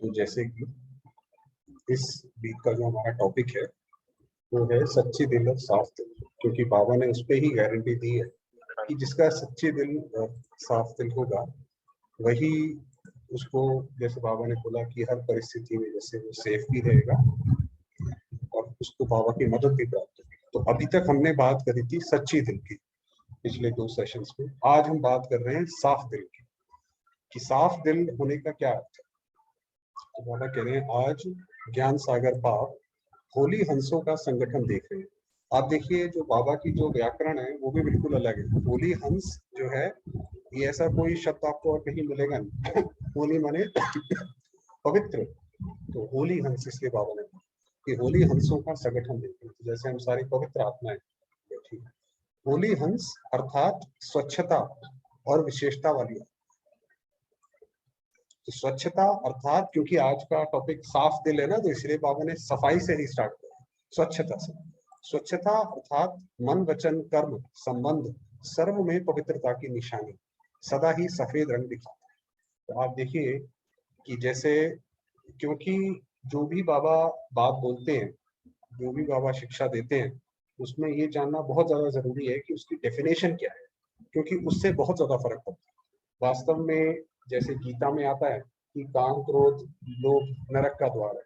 तो जैसे कि इस वीक का जो हमारा टॉपिक है वो है सच्ची दिल और साफ दिल, क्योंकि बाबा ने उस पर ही गारंटी दी है कि जिसका सच्ची दिल और साफ दिल होगा वही उसको, जैसे बाबा ने बोला कि हर परिस्थिति में जैसे वो सेफ भी रहेगा और उसको बाबा की मदद भी प्राप्त होगी। तो अभी तक हमने बात करी थी सच्ची दिल की पिछले 2 सेशंस में। आज हम बात कर रहे हैं साफ दिल की, कि साफ दिल होने का क्या अर्थ है। तो बाबा कह रहे हैं आज ज्ञान सागर पाप होली हंसों का संगठन देख रहे हैं। आप देखिए जो बाबा की जो व्याकरण है वो भी बिल्कुल अलग है। होली हंस जो है ये ऐसा कोई शब्द आपको और कहीं मिलेगा नहीं। होली माने पवित्र, तो होली हंस इसलिए बाबा ने कहा कि होली हंसों का संगठन देख रहे हैं। तो जैसे हम सारी पवित्र आत्माएं बैठी हैं। होली हंस अर्थात स्वच्छता और विशेषता वाली। तो स्वच्छता अर्थात, क्योंकि आज का टॉपिक साफ दिल है ना, तो इसलिए बाबा ने सफाई से ही स्टार्ट किया, स्वच्छता से। स्वच्छता अर्थात मन वचन कर्म संबंध सर्व में पवित्रता की निशानी, सदा ही सफेद रंग दिखाता है। तो आप देखिए कि जैसे, क्योंकि जो भी बाबा बात बोलते हैं, जो भी बाबा शिक्षा देते हैं, उसमें ये जानना बहुत ज्यादा जरूरी है कि उसकी डेफिनेशन क्या है, क्योंकि उससे बहुत ज्यादा फर्क पड़ता है वास्तव में। जैसे गीता में आता है कि काम क्रोध लोभ नरक का द्वार है,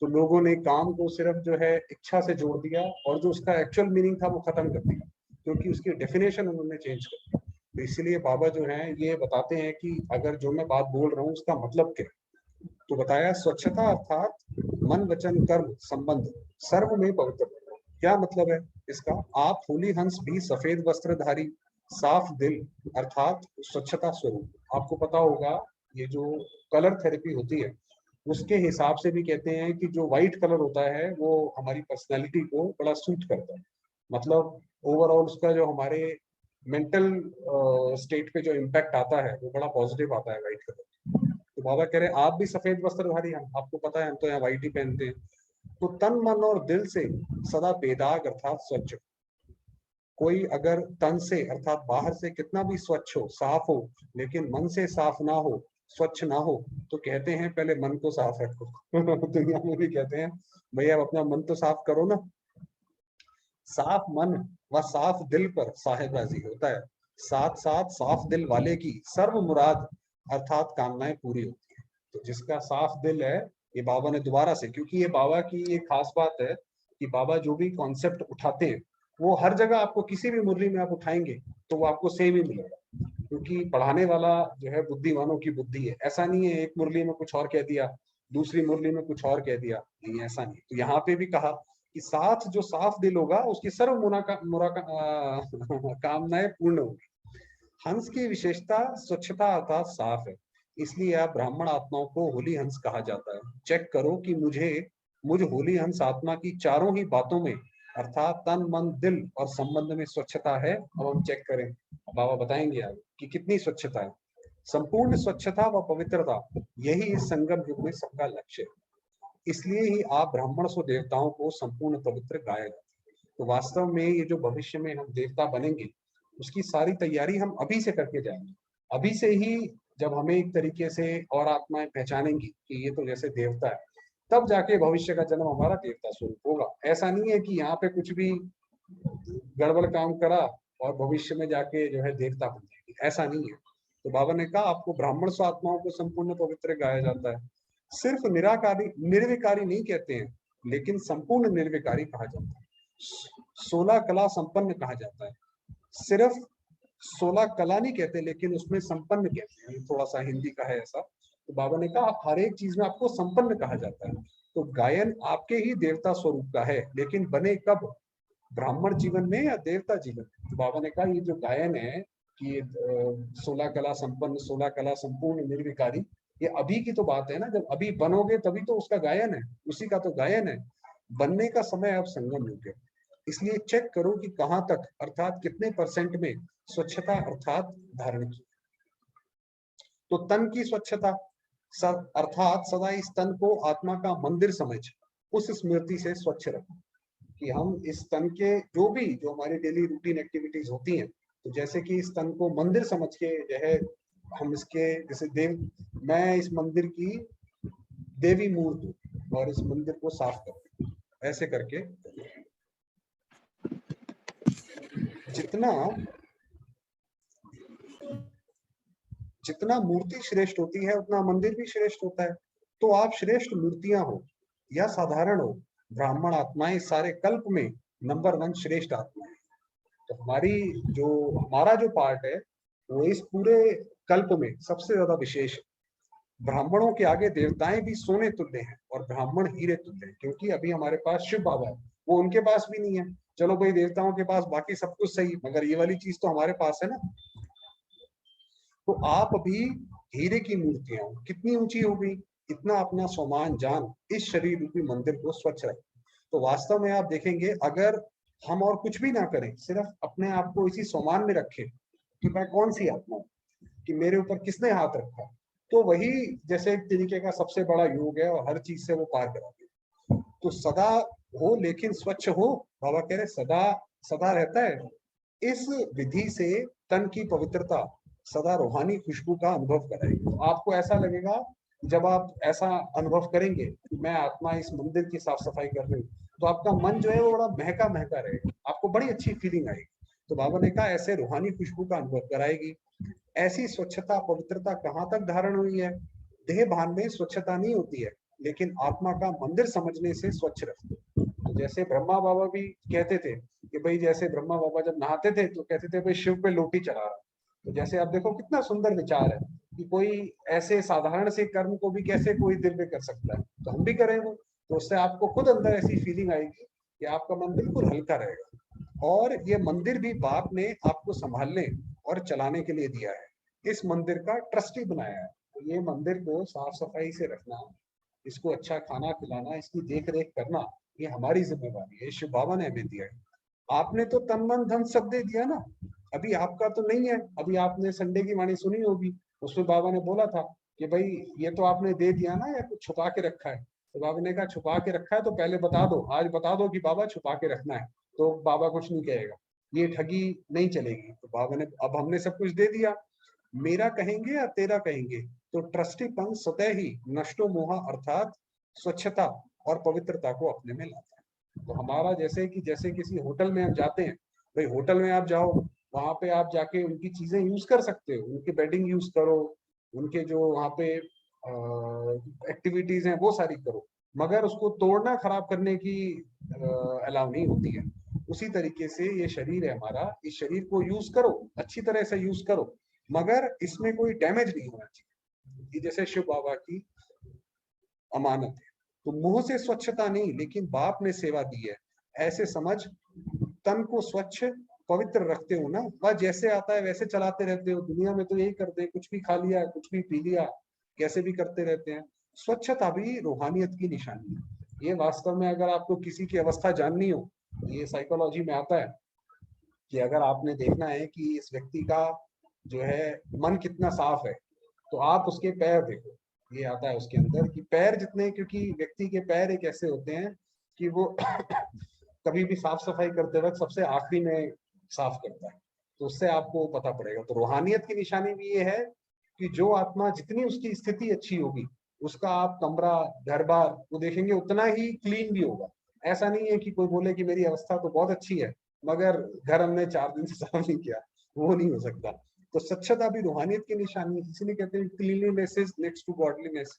तो लोगों ने काम को सिर्फ जो है इच्छा से जोड़ दिया और जो उसका एक्चुअल मीनिंग था वो खत्म कर दिया, क्योंकि उसकी डेफिनेशन उन्होंने चेंज कर दी। तो इसलिए बाबा जो है ये बताते हैं कि अगर जो मैं बात बोल रहा हूँ उसका मतलब क्या है। तो बताया स्वच्छता अर्थात मन वचन कर्म संबंध सर्व में पवित्र। क्या मतलब है इसका। आप होली हंस भी सफेद वस्त्रधारी साफ दिल अर्थात स्वच्छता स्वरूप। आपको पता होगा ये जो कलर थेरेपी होती है उसके हिसाब से भी कहते हैं कि जो व्हाइट कलर होता है वो हमारी पर्सनैलिटी को बड़ा सूट करता है। मतलब ओवरऑल उसका जो हमारे मेंटल स्टेट पे जो इम्पैक्ट आता है वो बड़ा पॉजिटिव आता है व्हाइट कलर। तो बाबा कह रहे हैं आप भी सफेद वस्त्रधारी हैं, आपको पता है हम तो यहाँ व्हाइट ही पहनते हैं। तो तन मन और दिल से सदा बेदाग अर्थात स्वच्छ। कोई अगर तन से अर्थात बाहर से कितना भी स्वच्छ हो साफ हो, लेकिन मन से साफ ना हो, स्वच्छ ना हो, तो कहते हैं पहले मन को साफ रखो। दुनिया में भी कहते हैं भैया अपना मन तो साफ करो ना। साफ मन व साफ दिल पर साहेब राजी होता है, साथ साथ साफ दिल वाले की सर्व मुराद अर्थात कामनाएं पूरी होती है। तो जिसका साफ दिल है, ये बाबा ने दोबारा से, क्योंकि ये बाबा की ये खास बात है कि बाबा जो भी कॉन्सेप्ट उठाते हैं वो हर जगह आपको किसी भी मुरली में आप उठाएंगे तो वो आपको सेम ही मिलेगा, क्योंकि पढ़ाने वाला जो है बुद्धिमानों की बुद्धि है। ऐसा नहीं है एक मुरली में कुछ और कह दिया दूसरी मुरली में कुछ और कह दिया, नहीं ऐसा नहीं। तो यहाँ पे भी कहा कि साथ जो साफ दिल होगा उसकी सर्व कामनाएं पूर्ण होगी। हंस की विशेषता स्वच्छता अर्थात साफ है, इसलिए आप ब्राह्मण आत्माओं को होली हंस कहा जाता है। चेक करो कि मुझ होली हंस आत्मा की चारों ही बातों में अर्थात तन मन दिल और संबंध में स्वच्छता है। अब हम चेक करें, बाबा बताएंगे आप कि कितनी स्वच्छता है। संपूर्ण स्वच्छता व पवित्रता यही इस संगम युग में सबका लक्ष्य है। इसलिए ही आप ब्राह्मण सो देवताओं को संपूर्ण पवित्र गाया जाता है। तो वास्तव में ये जो भविष्य में हम देवता बनेंगे उसकी सारी तैयारी हम अभी से करके जाएंगे। अभी से ही जब हमें एक तरीके से और आत्माएं पहचानेंगी कि ये तो जैसे देवता है, तब जाके भविष्य का जन्म हमारा देवता स्वरूप होगा। ऐसा नहीं है कि यहाँ पे कुछ भी गड़बड़ काम करा और भविष्य में जाके जो है देवता बन जाएगी, ऐसा नहीं है। तो बाबा ने कहा आपको ब्राह्मण स्व आत्माओं को संपूर्ण पवित्र गाया जाता है। सिर्फ निराकारी निर्विकारी नहीं कहते हैं, लेकिन संपूर्ण निर्विकारी कहा जाता है। 16 कला संपन्न कहा जाता है। सिर्फ 16 कला नहीं कहते, लेकिन उसमें संपन्न कहते हैं। थोड़ा सा हिंदी का है ऐसा। तो बाबा ने कहा हर एक चीज में आपको संपन्न कहा जाता है। तो गायन आपके ही देवता स्वरूप का है, लेकिन बने कब, ब्राह्मण जीवन में या देवता जीवन में। तो बाबा ने कहा ये जो गायन है कि 16 कला संपन्न 16 कला संपूर्ण निर्विकारी, ये अभी की तो बात है ना, जब अभी बनोगे तभी तो उसका गायन है, उसी का तो गायन है। बनने का समय अब संगम युग है, इसलिए चेक करो कि कहां तक अर्थात कितने परसेंट में स्वच्छता अर्थात धारण की। तो तन की स्वच्छता अर्थात सदा इस तन को आत्मा का मंदिर समझ उस स्मृति से स्वच्छ रखो, कि हम इस तन के जो हमारी डेली रूटीन एक्टिविटीज होती हैं, तो जैसे कि इस तन को मंदिर समझ के जो है हम इसके जैसे देव, मैं इस मंदिर की देवी मूर्त और इस मंदिर को साफ कर, ऐसे करके जितना जितना मूर्ति श्रेष्ठ होती है उतना मंदिर भी श्रेष्ठ होता है। तो आप श्रेष्ठ मूर्तियां हो या साधारण हो, ब्राह्मण आत्माएं सारे कल्प में नंबर 1 श्रेष्ठ आत्मा है। तो हमारा जो पार्ट है वो इस पूरे कल्प में सबसे ज्यादा विशेष है। ब्राह्मणों के आगे देवताएं भी सोने तुल्य हैं और ब्राह्मण हीरे तुल्य हैं, क्योंकि अभी हमारे पास शिव बाबा है, वो उनके पास भी नहीं है। चलो भाई, देवताओं के पास बाकी सब कुछ सही, मगर ये वाली चीज तो हमारे पास है ना। तो आप अभी हीरे की मूर्तियां हो, कितनी ऊंची हो गई, इतना अपना सोमान जान इस शरीर रूपी मंदिर को स्वच्छ रखें। तो वास्तव में आप देखेंगे, अगर हम और कुछ भी ना करें, सिर्फ अपने आप को इसी सोमान में रखें कि मैं कौन सी आत्मा हूं, कि मेरे ऊपर किसने हाथ रखा, तो वही जैसे एक तरीके का सबसे बड़ा योग है और हर चीज से वो पार कराते हैं। तो सदा हो लेकिन स्वच्छ हो, बाबा कह रहे सदा सदा रहता है। इस विधि से तन की पवित्रता सदा रूहानी खुशबू का अनुभव कराएगी। तो आपको ऐसा लगेगा, जब आप ऐसा अनुभव करेंगे कि मैं आत्मा इस मंदिर की साफ सफाई कर रही हूँ, तो आपका मन जो है वो बड़ा महका महका रहेगा, आपको बड़ी अच्छी फीलिंग आएगी। तो बाबा ने कहा ऐसे रूहानी खुशबू का अनुभव कराएगी। ऐसी स्वच्छता पवित्रता कहाँ तक धारण हुई है? देह भान में स्वच्छता नहीं होती है, लेकिन आत्मा का मंदिर समझने से स्वच्छ रखते। तो जैसे ब्रह्मा बाबा भी कहते थे कि भाई, जैसे ब्रह्मा बाबा जब नहाते थे तो कहते थे भाई शिव पे लोटी चढ़ा रहा। तो जैसे आप देखो कितना सुंदर विचार है कि कोई ऐसे साधारण से कर्म को भी कैसे कोई दिव्य कर सकता है, तो हम भी करें वो। तो उससे आपको खुद अंदर ऐसी फीलिंग आएगी कि आपका मन बिल्कुल हल्का रहेगा। और ये मंदिर भी बाप ने आपको संभालने और चलाने के लिए दिया है, इस मंदिर का ट्रस्टी बनाया है। तो ये मंदिर को साफ सफाई से रखना, इसको अच्छा खाना खिलाना, इसकी देख रेख करना, ये हमारी जिम्मेवारी है, शिव बाबा ने हमें दिया है। आपने तो तन मन धन सब दे दिया ना, अभी आपका तो नहीं है। अभी आपने संडे की वाणी सुनी होगी, उसमें बाबा ने बोला था कि भाई ये तो आपने दे दिया ना, या कुछ छुपा के रखा है। तो बाबा ने कहा छुपा के रखा है तो पहले बता दो, आज बता दो कि बाबा छुपा के रखना है, तो बाबा कुछ नहीं कहेगा, ये ठगी नहीं चलेगी। तो बाबा ने, अब हमने सब कुछ दे दिया, मेरा कहेंगे या तेरा कहेंगे, तो ट्रस्टीपन स्वतः ही नष्टो मोहा अर्थात स्वच्छता और पवित्रता को अपने में लाता है। तो हमारा जैसे किसी होटल में हम जाते हैं, भाई होटल में आप जाओ, वहां पे आप जाके उनकी चीजें यूज कर सकते हो, उनके बेडिंग यूज करो, उनके जो वहां पे एक्टिविटीज हैं वो सारी करो, मगर उसको तोड़ना खराब करने की अलाउ नहीं होती है। उसी तरीके से ये शरीर है हमारा, इस शरीर को यूज करो, अच्छी तरह से यूज करो, मगर इसमें कोई डैमेज नहीं होना चाहिए। ये जैसे शिव बाबा की अमानत है। तो मुंह से स्वच्छता नहीं, लेकिन बाप ने सेवा दी है, ऐसे समझ। तन को स्वच्छ पवित्र रखते हो ना, वह जैसे आता है वैसे चलाते रहते हो। दुनिया में तो यही करते हैं, कुछ भी खा लिया, कुछ भी पी लिया, कैसे भी करते रहते हैं। स्वच्छता भी रूहानियत की निशानी है। ये वास्तव में अगर आपको किसी की अवस्था जाननी हो, ये साइकोलॉजी में आता है कि अगर आपने देखना है कि इस व्यक्ति का जो है मन कितना साफ है, तो आप उसके पैर देखो। ये आता है उसके अंदर कि पैर जितने, क्योंकि व्यक्ति के पैर एक ऐसे होते हैं कि वो कभी भी साफ सफाई करते वक्त सबसे आखिरी में साफ करता है। तो उससे आपको पता पड़ेगा। तो रूहानियत की निशानी भी ये है कि जो आत्मा, जितनी उसकी स्थिति अच्छी होगी, उसका आप कमरा घर बार वो देखेंगे उतना ही क्लीन भी होगा। ऐसा नहीं है कि कोई बोले कि मेरी अवस्था तो बहुत अच्छी है मगर घर हमने 4 दिन से साफ नहीं किया, वो नहीं हो सकता। तो स्वच्छता भी रूहानियत की निशानी है, इसीलिए कहते हैं cleanliness is next to godliness.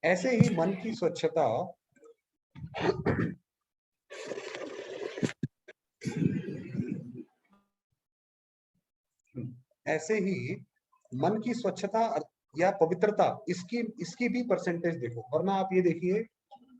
ऐसे ही मन की स्वच्छता, ऐसे ही मन की स्वच्छता या पवित्रता, इसकी इसकी भी परसेंटेज देखो। वरना आप ये देखिए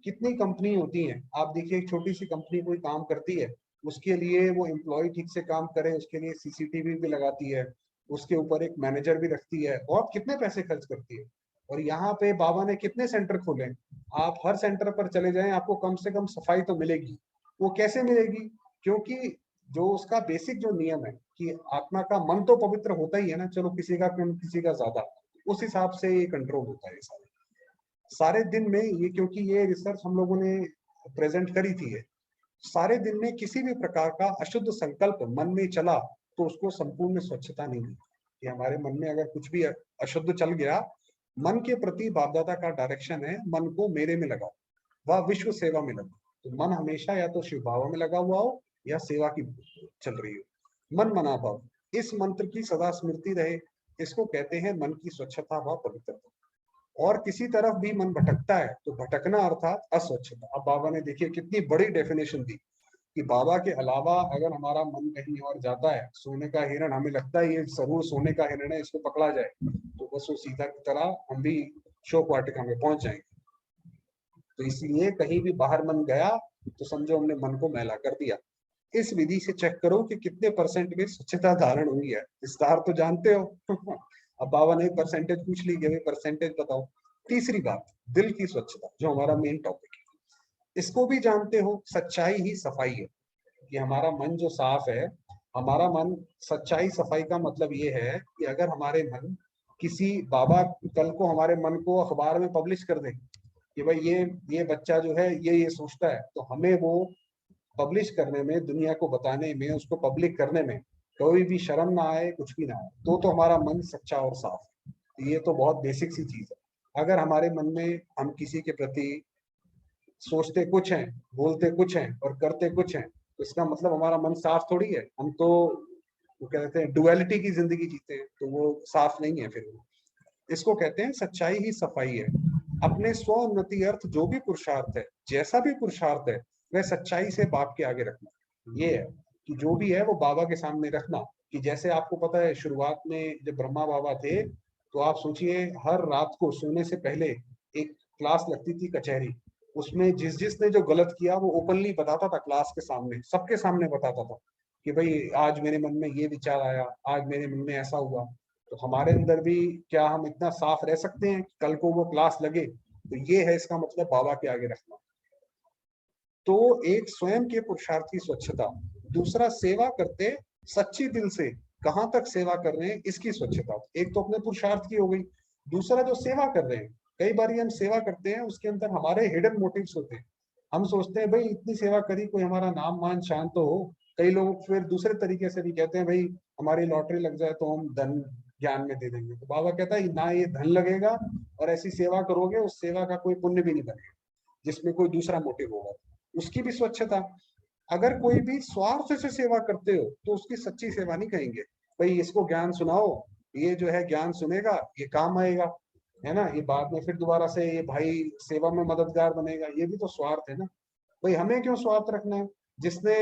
कितनी कंपनी होती हैं, आप देखिए एक छोटी सी कंपनी कोई काम करती है, उसके लिए वो एम्प्लॉय ठीक से काम करे, उसके लिए सीसीटीवी भी लगाती है, उसके ऊपर एक मैनेजर भी रखती है, और कितने पैसे खर्च करती है। और यहाँ पे बाबा ने कितने सेंटर खोले, आप हर सेंटर पर चले जाएं, आपको कम से कम सफाई तो मिलेगी। वो कैसे मिलेगी? क्योंकि जो उसका बेसिक जो नियम है कि आत्मा का मन तो पवित्र होता ही है ना, चलो किसी का कम किसी का ज्यादा, उस हिसाब से ये कंट्रोल होता है सारे सारे दिन में। ये क्योंकि ये रिसर्च हम लोगों ने प्रेजेंट करी थी है, सारे दिन में किसी भी प्रकार का अशुद्ध संकल्प मन में चला तो उसको संपूर्ण स्वच्छता नहीं मिलती। कि हमारे मन में अगर कुछ भी अशुद्ध चल गया मन के प्रति बाप दादा का डायरेक्शन है, मन को मेरे में लगाओ, वह विश्व सेवा में लगाओ। तो मन हमेशा या तो शिव भाव में लगा हुआ हो या सेवा की चल रही हो। मन मना भाव, इस मंत्र की सदा स्मृति रहे, इसको कहते हैं मन की स्वच्छता व पवित्रता। और किसी तरफ भी मन भटकता है तो भटकना अर्थात अस्वच्छता। अब बाबा ने देखिए कितनी बड़ी डेफिनेशन दी कि बाबा के अलावा अगर हमारा मन कहीं और जाता है, सोने का हिरण, हमें लगता है ये जरूर सोने का हिरण है, इसको पकड़ा जाए, तो बस वो सीधा की तरह हम भी शोक वाटिका में पहुंच जाएंगे। तो इसलिए कहीं भी बाहर मन गया तो समझो हमने मन को मैला कर दिया। इस विधि से चेक करो कि कितने परसेंट में स्वच्छता धारण हुई है। विस्तार तो जानते हो अब बाबा ने परसेंटेज पूछ ली कि परसेंटेज बताओ। तीसरी बात, दिल की स्वच्छता, जो हमारा मेन टॉपिक है, इसको भी जानते हो, सच्चाई ही सफाई है। कि हमारा मन जो साफ है, हमारा मन, सच्चाई सफाई का मतलब ये है कि अगर हमारे मन किसी, बाबा कल को हमारे मन को अखबार में पब्लिश कर दे कि भाई ये बच्चा जो है ये सोचता है, तो हमें वो पब्लिश करने में, दुनिया को बताने में, उसको पब्लिक करने में कोई भी शर्म ना आए, कुछ भी ना आए, तो हमारा मन सच्चा और साफ है। ये तो बहुत बेसिक सी चीज है। अगर हमारे मन में हम किसी के प्रति सोचते कुछ हैं, बोलते कुछ हैं और करते कुछ हैं, तो इसका मतलब हमारा मन साफ थोड़ी है। हम तो वो कहते हैं डुअलिटी की जिंदगी जीते हैं, तो वो साफ नहीं है। फिर वो, इसको कहते हैं सच्चाई ही सफाई है। अपने स्व उन्नति अर्थ जो भी पुरुषार्थ है, जैसा भी पुरुषार्थ है, वह सच्चाई से बाप के आगे रखना। ये है कि जो भी है वो बाबा के सामने रखना। कि जैसे आपको पता है शुरुआत में जब ब्रह्मा बाबा थे, तो आप सोचिए हर रात को सोने से पहले एक क्लास लगती थी कचहरी, उसमें जिसने जो गलत किया वो ओपनली बताता था, क्लास के सामने, सबके सामने बताता था कि भाई आज मेरे मन में ये विचार आया, आज मेरे मन में ऐसा हुआ। तो हमारे अंदर भी क्या हम इतना साफ रह सकते हैं कि कल को वो क्लास लगे? तो ये है इसका मतलब बाबा के आगे रखना। तो एक स्वयं के पुरुषार्थ की स्वच्छता, दूसरा सेवा करते सच्ची दिल से, कहाँ तक सेवा कर रहे हैं इसकी स्वच्छता। एक तो अपने पुरुषार्थ की हो गई, दूसरा जो सेवा कर रहे हैं, कई बार हम सेवा करते हैं उसके अंदर हमारे हिडन मोटिव्स होते हैं। हम सोचते हैं भाई इतनी सेवा करी, कोई हमारा नाम मान शान तो हो। कई लोग फिर दूसरे तरीके से भी कहते हैं भाई हमारी लॉटरी लग जाए तो हम धन ज्ञान में दे देंगे। तो बाबा कहता है ना ये धन लगेगा और ऐसी सेवा करोगे उस सेवा का कोई पुण्य भी नहीं बनेगा, जिसमें कोई दूसरा मोटिव होगा। उसकी भी स्वच्छता। अगर कोई भी स्वार्थ से सेवा करते हो तो उसकी सच्ची सेवा नहीं कहेंगे। भाई इसको ज्ञान सुनाओ, ये जो है ज्ञान सुनेगा, ये काम आएगा, है ना, ये बाद में फिर दोबारा से ये भाई सेवा में मददगार बनेगा, ये भी तो स्वार्थ है ना। भाई हमें क्यों स्वार्थ रखना है? जिसने,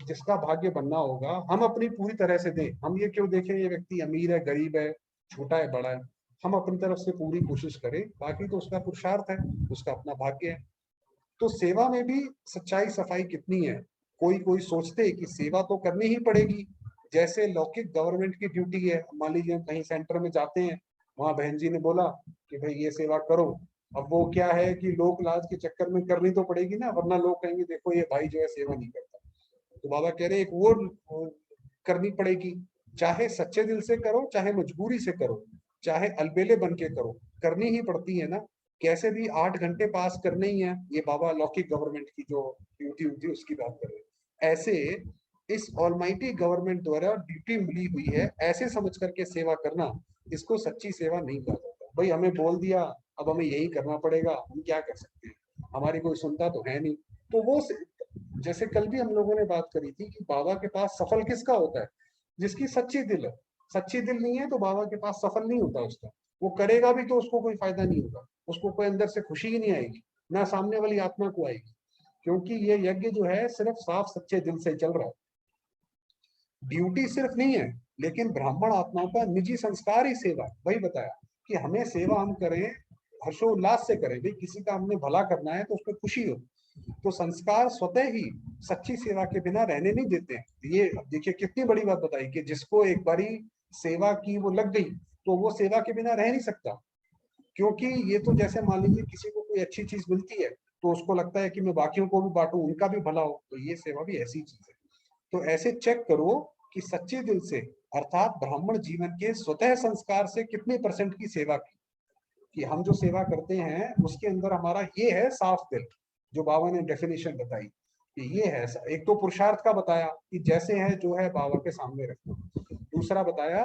जिसका भाग्य बनना होगा हम अपनी पूरी तरह से दें। हम ये क्यों देखें ये व्यक्ति अमीर है, गरीब है, छोटा है, बड़ा है। हम अपनी तरफ से पूरी कोशिश करें, बाकी तो उसका पुरुषार्थ है, उसका अपना भाग्य है। तो सेवा में भी सच्चाई सफाई कितनी है। कोई कोई सोचते हैं कि सेवा तो करनी ही पड़ेगी, जैसे लौकिक गवर्नमेंट की ड्यूटी है। मान लीजिए हम कहीं सेंटर में जाते हैं, वहां बहन जी ने बोला कि भाई ये सेवा करो। अब वो क्या है कि लोक लाज के चक्कर में करनी तो पड़ेगी ना, वरना लोग कहेंगे देखो ये भाई जो है सेवा नहीं करता। तो बाबा कह रहे एक वो करनी पड़ेगी, चाहे सच्चे दिल से करो, चाहे मजबूरी से करो, चाहे अलबेले बन के करो, करनी ही पड़ती है ना। कैसे भी 8 घंटे पास करने ही है। ये बाबा लौकिक गवर्नमेंट की जो ड्यूटी होती है उसकी बात कर रहे हैं। ऐसे इस ऑलमाइटी गवर्नमेंट द्वारा ड्यूटी मिली हुई है, ऐसे समझ करके सेवा करना, इसको सच्ची सेवा नहीं कहा जाता। भाई हमें बोल दिया, अब हमें यही करना पड़ेगा, हम क्या कर सकते हैं, हमारी कोई सुनता तो है नहीं। तो वो जैसे कल भी हम लोगों ने बात करी थी कि बाबा के पास सफल किसका होता है? जिसकी सच्ची दिल है। सच्ची दिल नहीं है तो बाबा के पास सफल नहीं होता उसका। वो करेगा भी तो उसको कोई फायदा नहीं होगा, उसको कोई अंदर से खुशी ही नहीं आएगी, ना सामने वाली आत्मा को आएगी, क्योंकि ये यज्ञ जो है सिर्फ साफ सच्चे दिल से चल रहा है। ड्यूटी सिर्फ नहीं है, लेकिन ब्राह्मण आत्माओं का निजी संस्कार ही सेवा। वही बताया कि हमें सेवा हम करें हर्षोल्लास से करें। भाई किसी का हमने भला करना है तो उसमें खुशी हो। तो संस्कार स्वतः ही सच्ची सेवा के बिना रहने नहीं देते हैं। ये देखिए कितनी बड़ी बात बताई कि जिसको एक बारी सेवा की वो लग गई तो वो सेवा के बिना रह नहीं सकता। क्योंकि ये तो जैसे मान लीजिए किसी को कोई अच्छी चीज मिलती है तो उसको लगता है कि मैं बाकियों को भी बांटूं, उनका भी भला हो। तो ये सेवा भी ऐसी चीज है। तो ऐसे चेक करो कि सच्चे दिल से, अर्थात ब्राह्मण जीवन के स्वतः संस्कार से कितने परसेंट की सेवा की। कि हम जो सेवा करते हैं उसके अंदर हमारा ये है साफ दिल, जो बाबा ने डेफिनेशन बताई कि ये है। एक तो पुरुषार्थ का बताया कि जैसे है जो है बाबा के सामने रखना। दूसरा बताया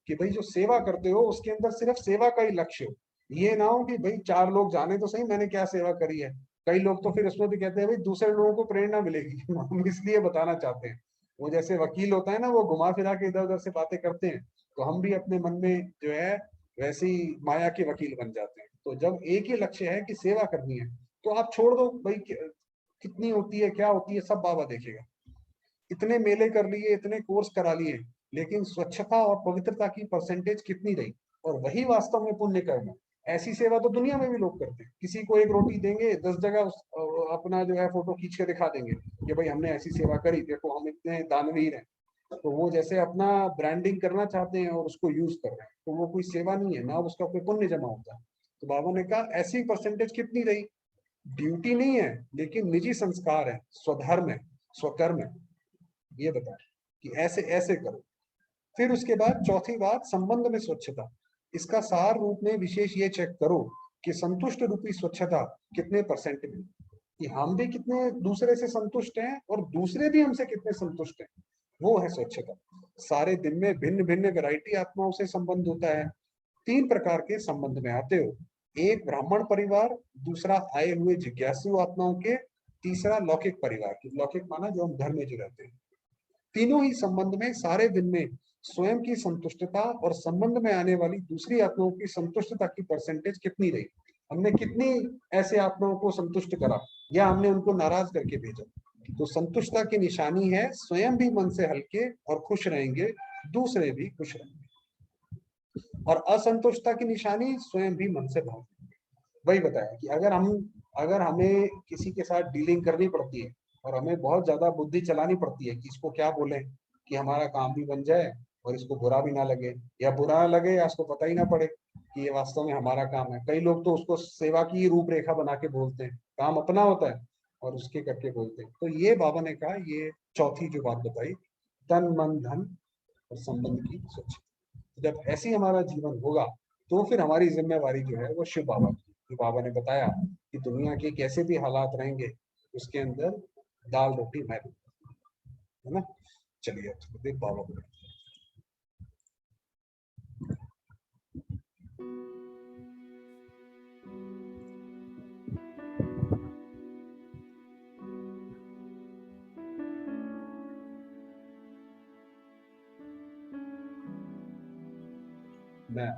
कि भाई जो सेवा करते हो उसके अंदर सिर्फ सेवा का ही लक्ष्य हो, ये ना हो कि भाई 4 लोग जाने तो सही मैंने क्या सेवा करी है। कई लोग तो फिर उसमें भी कहते हैं भाई दूसरे लोगों को प्रेरणा मिलेगी हम इसलिए बताना चाहते हैं। वो जैसे वकील होता है ना, वो घुमा फिरा के इधर उधर से बातें करते हैं, तो हम भी अपने मन में जो है वैसे ही माया के वकील बन जाते हैं। तो जब एक ही लक्ष्य है कि सेवा करनी है, तो आप छोड़ दो भाई कितनी होती है क्या होती है सब बाबा देखेगा। इतने मेले कर लिए, इतने कोर्स करा लिए, लेकिन स्वच्छता और पवित्रता की परसेंटेज कितनी रही? और वही वास्तव में पुण्य कर्म है। ऐसी सेवा तो दुनिया में भी लोग करते हैं, किसी को एक रोटी देंगे 10 जगह अपना जो है फोटो खींच के दिखा देंगे कि भाई हमने ऐसी सेवा करी, देखो हम इतने दानवीर हैं। तो वो जैसे अपना ब्रांडिंग करना चाहते हैं और उसको यूज कर रहे हैं, तो वो कोई सेवा नहीं है ना, उसका कोई पुण्य जमा होता है। तो बाबा ने कहा ऐसी परसेंटेज कितनी रही? ड्यूटी नहीं है, लेकिन निजी संस्कार है, स्वधर्म है, स्वकर्म है। ये बता कि ऐसे ऐसे करो। फिर उसके बाद चौथी बात, संबंध में स्वच्छता। इसका सार रूप में विशेष ये चेक करो कि संतुष्ट रूपी स्वच्छता कितने परसेंट में, कि हम भी कितने दूसरे से संतुष्ट हैं और दूसरे भी हमसे कितने संतुष्ट हैं, वो है स्वच्छता। सारे दिन में भिन्न भिन्न वैरायटी आत्माओं से संबंध होता है। 3 प्रकार के संबंध में आते हो, एक ब्राह्मण परिवार, दूसरा आए हुए जिज्ञासु आत्माओं के, तीसरा लौकिक परिवार की। लौकिक माना जो हम घर में जो रहते हैं। तीनों ही संबंध में सारे दिन में स्वयं की संतुष्टता और संबंध में आने वाली दूसरी आत्माओं की संतुष्टता की परसेंटेज कितनी रही? हमने कितनी ऐसे आत्माओं को संतुष्ट करा या हमने उनको नाराज करके भेजा? तो संतुष्टता की निशानी है स्वयं भी मन से हल्के और खुश रहेंगे, दूसरे भी खुश रहेंगे। और असंतुष्टता की निशानी स्वयं भी मन से भाव। वही बताया कि अगर हमें किसी के साथ डीलिंग करनी पड़ती है और हमें बहुत ज्यादा बुद्धि चलानी पड़ती है कि इसको क्या बोले कि हमारा काम भी बन जाए और इसको बुरा भी ना लगे, या बुरा ना लगे या इसको पता ही ना पड़े कि ये वास्तव में हमारा काम है। कई लोग तो उसको सेवा की रूपरेखा बना के बोलते हैं, काम अपना होता है और उसके करके बोलते हैं। तो ये बाबा ने कहा, ये चौथी जो बात बताई, तन मन धन और संबंध की स्वच्छता। जब ऐसी हमारा जीवन होगा तो फिर हमारी जिम्मेवारी जो है वो शिव बाबा की, जो बाबा ने बताया कि दुनिया के कैसे भी हालात रहेंगे उसके अंदर दाल रोटी मैं है ना। चलिए थोड़ी देर बाबा को मैं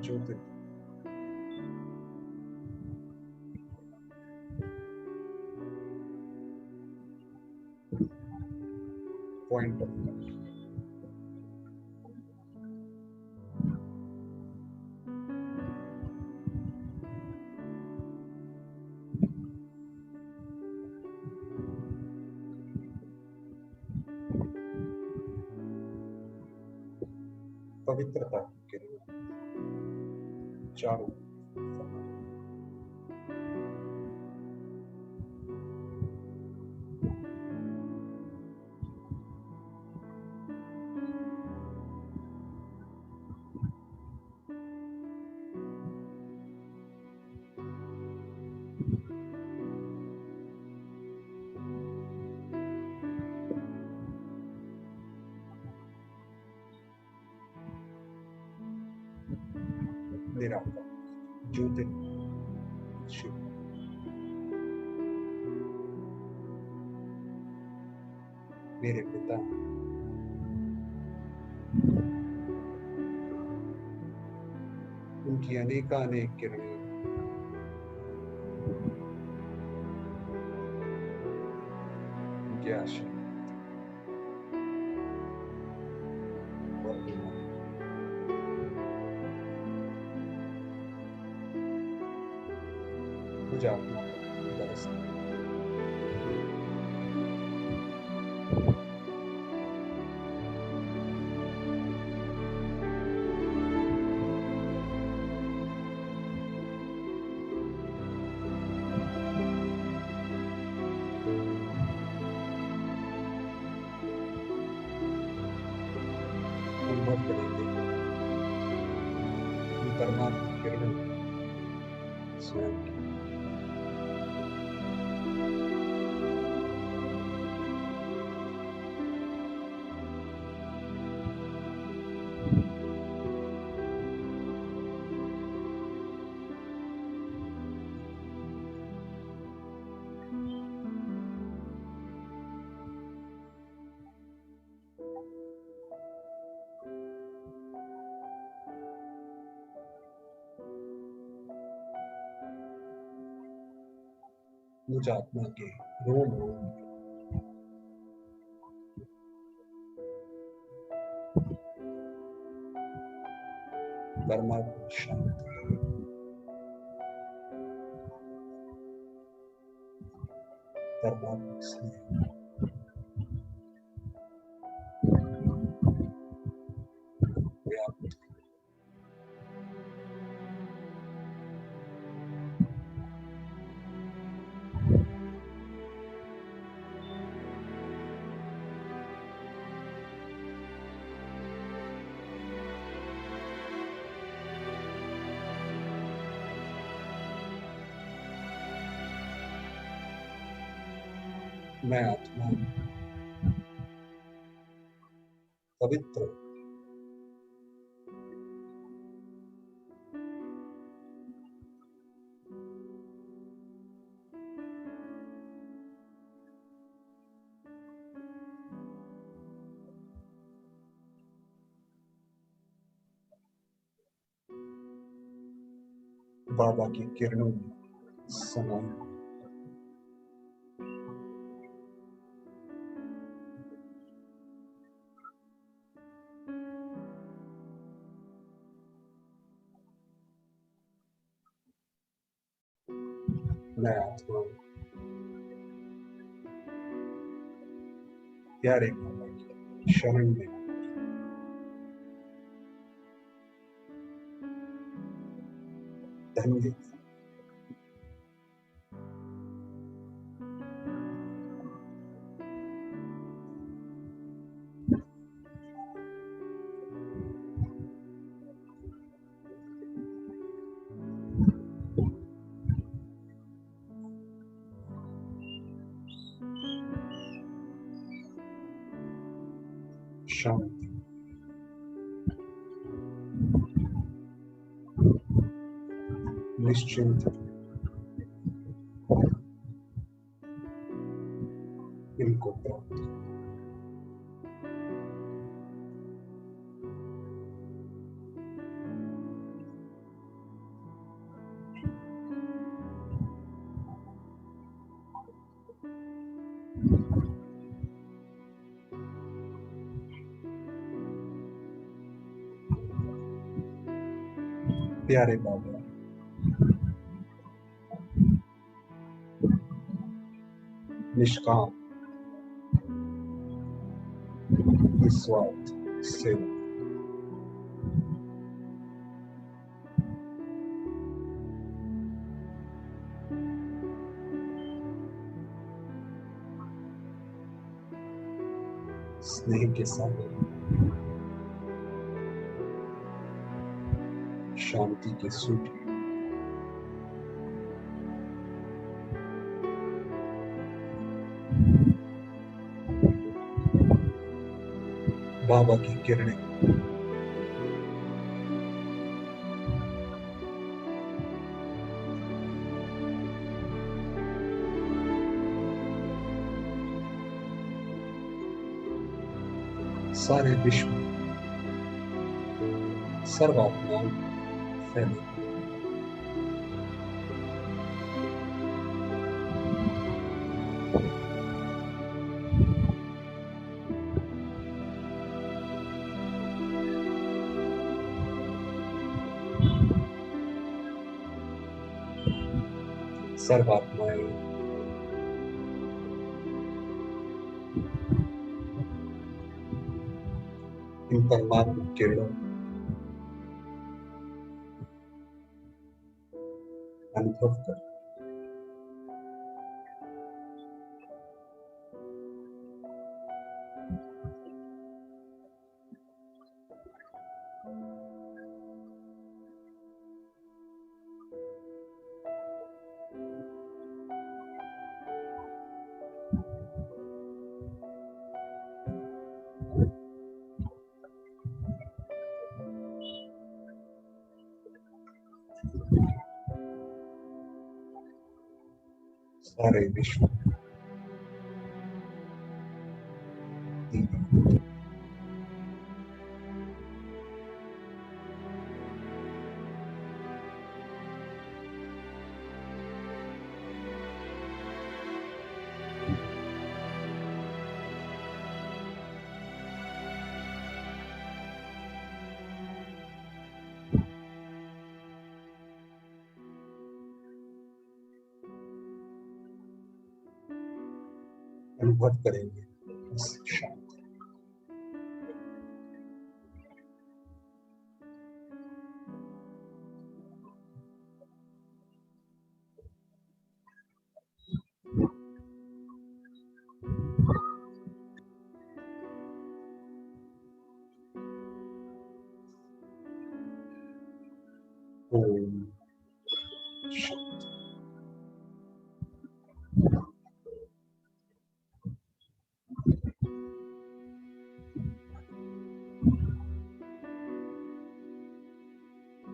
ज्योति पॉइंट ऑफ पवित्रता के लिए चारों निराकार ज्योति शिव। मेरे पिता उनकी अनेकानेक किरणें उनके आश्रय मुझे आत्मा बरस अनुभव करेंगे उन परमात्मा किरणों स्वयं की। मुझ आत्मा के रोम रोम परमात्मा शांति, परमात्मा स्नेह, व्याप्त मैं आत्मा पवित्र बाबा की किरणों में समाई, मैं आत्मा प्यारे बाबा की शरण में धन्य, शांति, निश्चिंत इनको प्राप्त, प्यारे बाबा निष्काम निस्वार्थ सेवा, स्नेह के सागर, शांति के सूत्र, बाबा की किरणें सारे विश्व में सर्वात्माओं में फैले, सर्वात्माएं इन परमात्मा किरणों अनुभव कर, सारे विश्व अनुभव करेंगे। बस शांत। ओम शांति।